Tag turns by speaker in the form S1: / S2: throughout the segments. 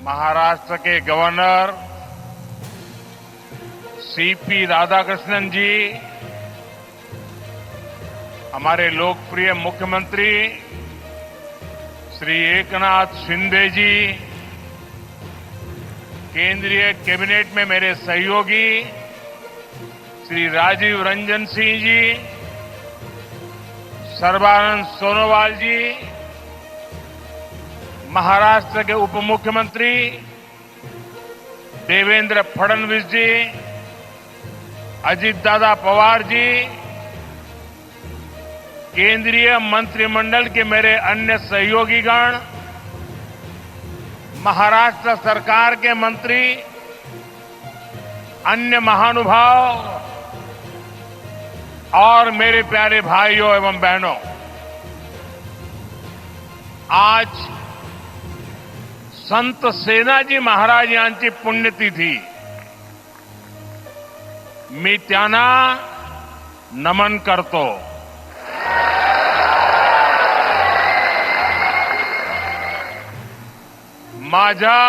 S1: महाराष्ट्र के governor CP Radhakrishnan जी, हमारे लोकप्रिय मुख्यमंत्री श्री एकनाथ शिंदे जी, केंद्रीय कैबिनेट में मेरे सहयोगी श्री राजीव रंजन सिंह जी, सर्बानंद सोनोवाल जी, महाराष्ट्र के उप मुख्यमंत्री देवेंद्र फडणवीस जी, अजित दादा पवार जी, केंद्रीय मंत्रिमंडल के मेरे अन्य सहयोगीगण, महाराष्ट्र सरकार के मंत्री, अन्य महानुभाव और मेरे प्यारे भाइयों एवं बहनों, आज संत सेनाजी महाराज यांची पुण्यतिथी. मी त्यांना नमन करतो. माझ्या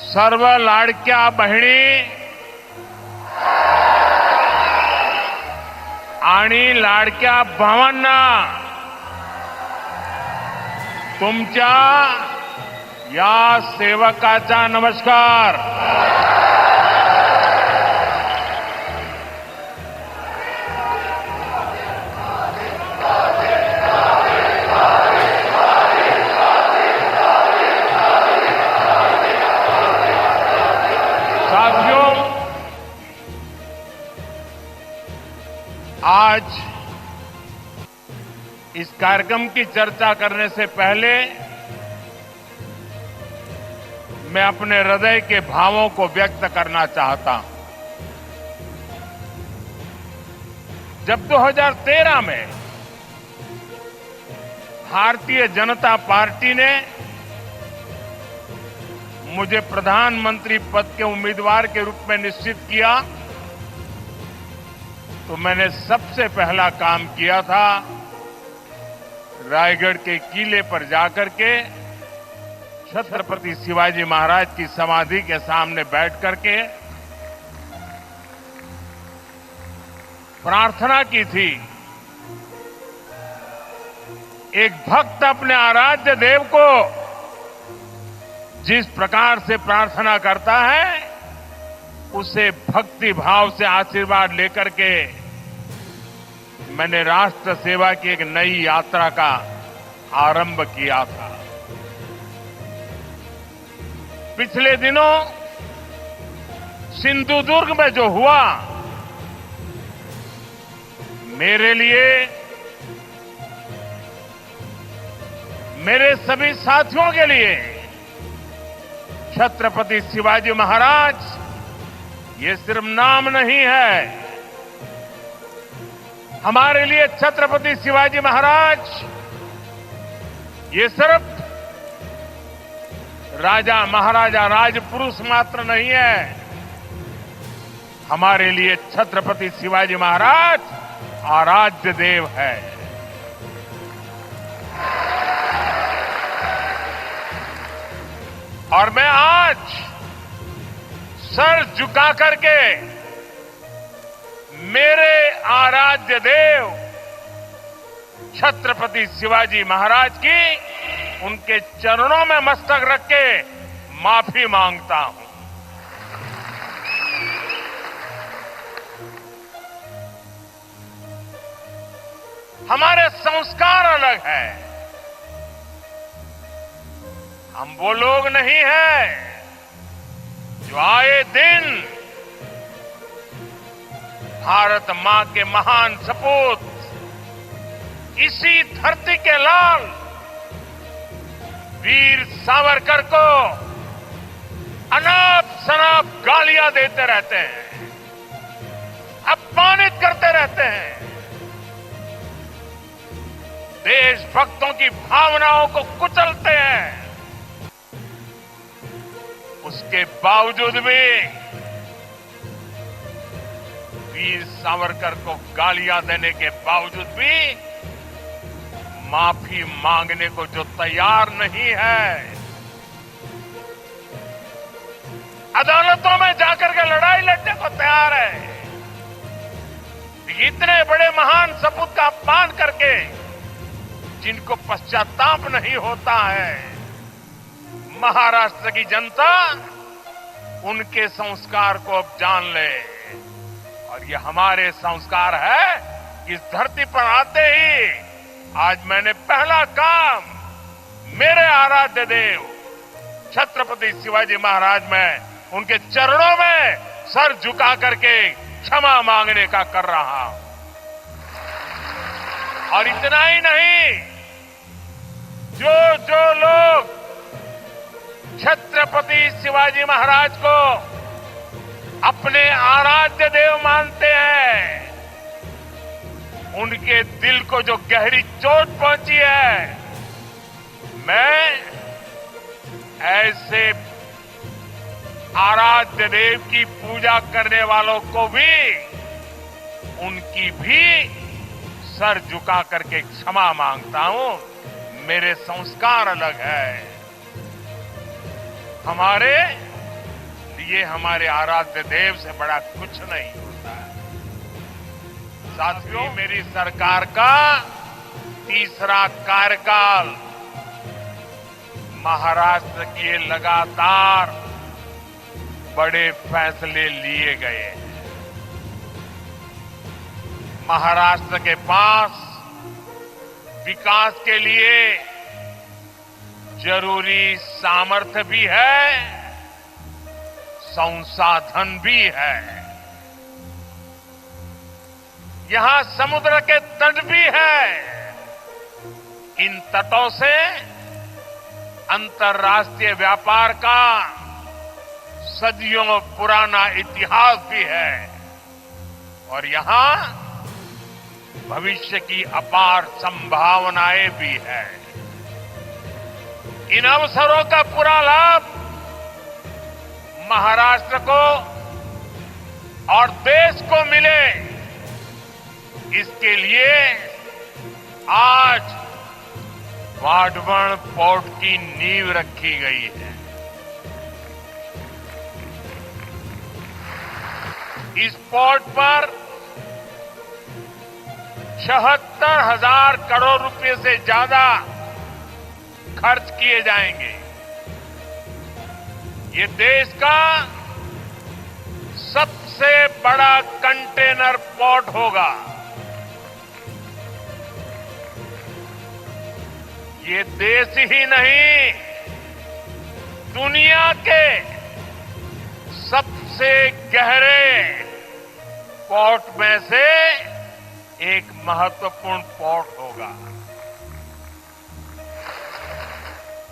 S1: सर्व लाडक्या बहिणी आणि लाडक्या भावांना तुमच्या या सेवकाचा नमस्कार. साथियों, आज इस कार्यक्रम की चर्चा करने से पहले मैं अपने हृदय के भावों को व्यक्त करना चाहता हूं. जब 2013 में भारतीय जनता पार्टी ने मुझे प्रधानमंत्री पद के उम्मीदवार के रूप में निश्चित किया, तो मैंने सबसे पहला काम किया था रायगढ़ के किले पर जाकर के छत्रपति शिवाजी महाराज की समाधि के सामने बैठ करके प्रार्थना की थी. एक भक्त अपने आराध्य देव को जिस प्रकार से प्रार्थना करता है, उसे भक्ति भाव से आशीर्वाद लेकर के मैंने राष्ट्र सेवा की एक नई यात्रा का आरंभ किया था. पिछले दिनों सिंधुदुर्ग में जो हुआ, मेरे लिए, मेरे सभी साथियों के लिए छत्रपति शिवाजी महाराज ये सिर्फ नाम नहीं है. हमारे लिए छत्रपति शिवाजी महाराज ये सिर्फ राजा महाराजा राजपुरुष मात्र नहीं है. हमारे लिए छत्रपति शिवाजी महाराज आराध्य देव है. और मैं आज सर झुका करके मेरे आराध्य देव छत्रपति शिवाजी महाराज की उनके चरणों में मस्तक रख के माफी मांगता हूं. हमारे संस्कार अलग है. हम वो लोग नहीं हैं जो आए दिन भारत मां के महान सपूत, इसी धरती के लाल वीर सावरकर को अनाप शनाप गालियां देते रहते हैं, अपमानित करते रहते हैं. देशभक्तों की भावनाओं को कुचलते हैं. उसके बावजूद भी वीर सावरकर को गालियां देने के बावजूद भी माफी मांगने को जो तैयार नहीं है, अदालतों में जाकर के लड़ाई लड़ने को तैयार है। इतने बड़े महान सपूत का अपमान करके जिनको पश्चाताप नहीं होता है, महाराष्ट्र की जनता उनके संस्कार को अब जान ले। और ये हमारे संस्कार है। इस धरती पर आते ही आज मैंने पहला काम मेरे आराध्य देव छत्रपति शिवाजी महाराज में उनके चरणों में सर झुका करके क्षमा मांगने का कर रहा हूं। और इतना ही नहीं, जो लोग छत्रपति शिवाजी महाराज को अपने आराध्य देव मानते हैं, उनके दिल को जो गहरी चोट पहुंची है, मैं ऐसे आराध्य देव की पूजा करने वालों को भी उनकी भी सर झुका करके क्षमा मांगता हूं। मेरे संस्कार अलग है। हमारे लिए हमारे आराध्य देव से बड़ा कुछ नहीं होता है। साथियों, मेरी सरकार का तीसरा कार्यकाल महाराष्ट्र के लगातार बड़े फैसले लिए गए हैं। महाराष्ट्र के पास विकास के लिए जरूरी सामर्थ्य भी है, संसाधन भी है। यहां समुद्र के तट भी है। इन तटों से अंतर्राष्ट्रीय व्यापार का सदियों पुराना इतिहास भी है। और यहां भविष्य की अपार संभावनाएं भी है। इन अवसरों का पूरा लाभ महाराष्ट्र को और देश को मिले, इसके लिए आज वाढवण पोर्ट की नींव रखी गई है। इस पोर्ट पर 76,000 करोड़ रुपए से ज्यादा खर्च किए जाएंगे। ये देश का सबसे बड़ा कंटेनर पोर्ट होगा। ये देश ही नहीं, दुनिया के सबसे गहरे पोर्ट में से एक महत्वपूर्ण पोर्ट होगा।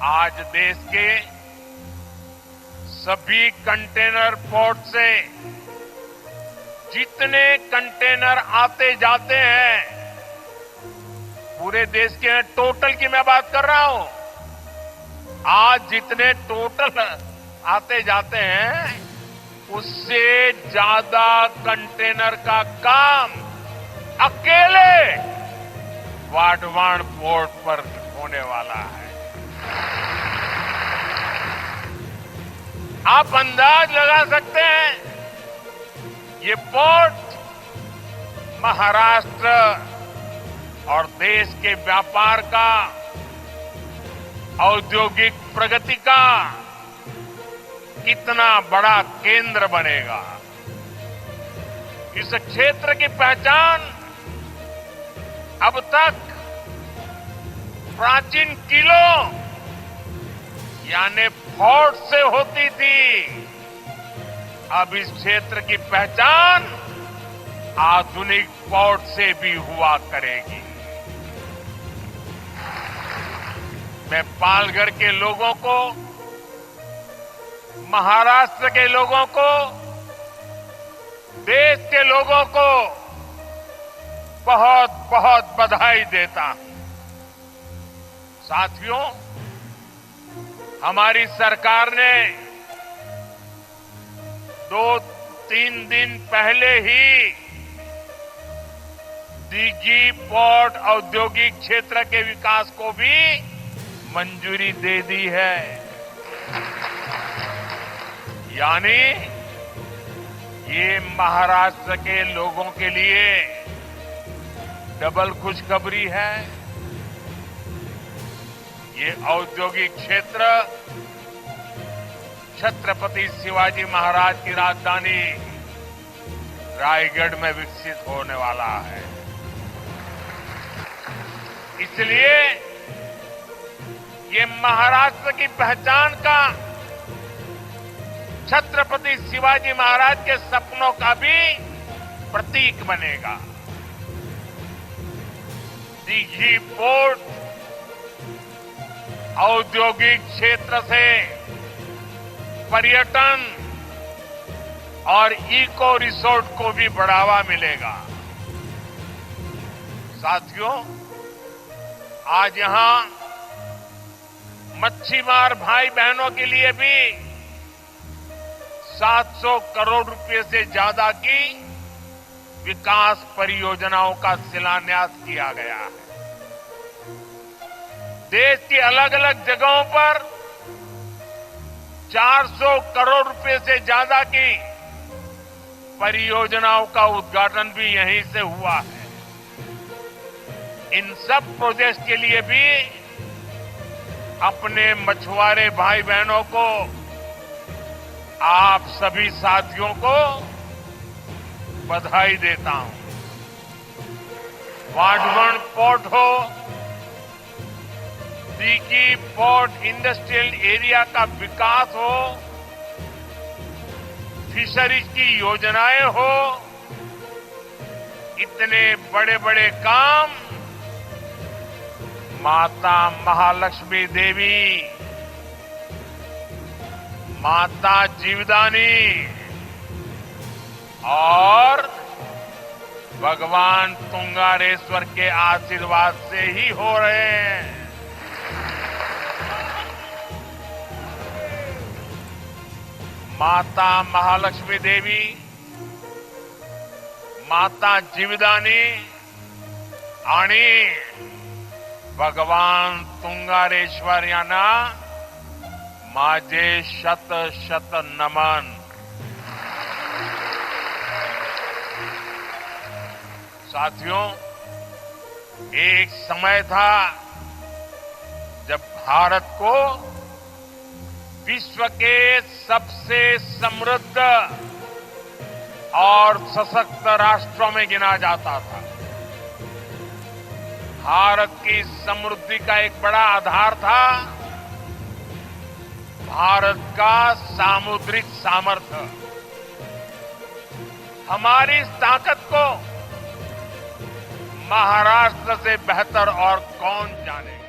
S1: आज देश के सभी कंटेनर पोर्ट से जितने कंटेनर आते जाते हैं, पूरे देश के टोटल की मैं बात कर रहा हूं, आज जितने टोटल आते जाते हैं उससे ज्यादा कंटेनर का काम अकेले वाढवण पोर्ट पर होने वाला है। आप अंदाज लगा सकते हैं, ये पोर्ट महाराष्ट्र और देश के व्यापार का, औद्योगिक प्रगति का कितना बड़ा केंद्र बनेगा। इस क्षेत्र की पहचान अब तक प्राचीन किलों यानी फोर्ट से होती थी। अब इस क्षेत्र की पहचान आधुनिक पोर्ट से भी हुआ करेगी। मैं पालघर के लोगों को, महाराष्ट्र के लोगों को, देश के लोगों को बहुत बहुत बधाई देता हूं। साथियों, हमारी सरकार ने 2-3 दिन पहले ही दिघी पोर्ट औद्योगिक क्षेत्र के विकास को भी मंजूरी दे दी है। यानी ये महाराष्ट्र के लोगों के लिए डबल खुशखबरी है। ये औद्योगिक क्षेत्र छत्रपति शिवाजी महाराज की राजधानी रायगढ़ में विकसित होने वाला है। इसलिए ये महाराष्ट्र की पहचान का, छत्रपति शिवाजी महाराज के सपनों का भी प्रतीक बनेगा। दिघी पोर्ट औद्योगिक क्षेत्र से पर्यटन और इको रिसोर्ट को भी बढ़ावा मिलेगा। साथियों, आज यहां मच्छीमार भाई बहनों के लिए भी 700 करोड़ रुपए से ज्यादा की विकास परियोजनाओं का शिलान्यास किया गया है। देश की अलग अलग जगहों पर 400 करोड़ रुपए से ज्यादा की परियोजनाओं का उद्घाटन भी यहीं से हुआ है। इन सब प्रोजेक्ट के लिए भी अपने मछुआरे भाई बहनों को, आप सभी साथियों को बधाई देता हूं। वाटवन पोर्ट हो, दिघी पोर्ट इंडस्ट्रियल एरिया का विकास हो, फिशरीज की योजनाएं हो, इतने बड़े बड़े काम माता महालक्ष्मी देवी, माता जीवदानी और भगवान तुंगारेश्वर के आशीर्वाद से ही हो रहे हैं। माता महालक्ष्मी देवी, माता जीवदानी आणि भगवान तुंगारेश्वर यांना माझे शत शत नमन। साथियों, एक समय था जब भारत को विश्व के सबसे समृद्ध और सशक्त राष्ट्रों में गिना जाता था। भारत की समृद्धि का एक बड़ा आधार था भारत का सामुद्रिक सामर्थ्य। हमारी इस ताकत को महाराष्ट्र से बेहतर और कौन जानेगा।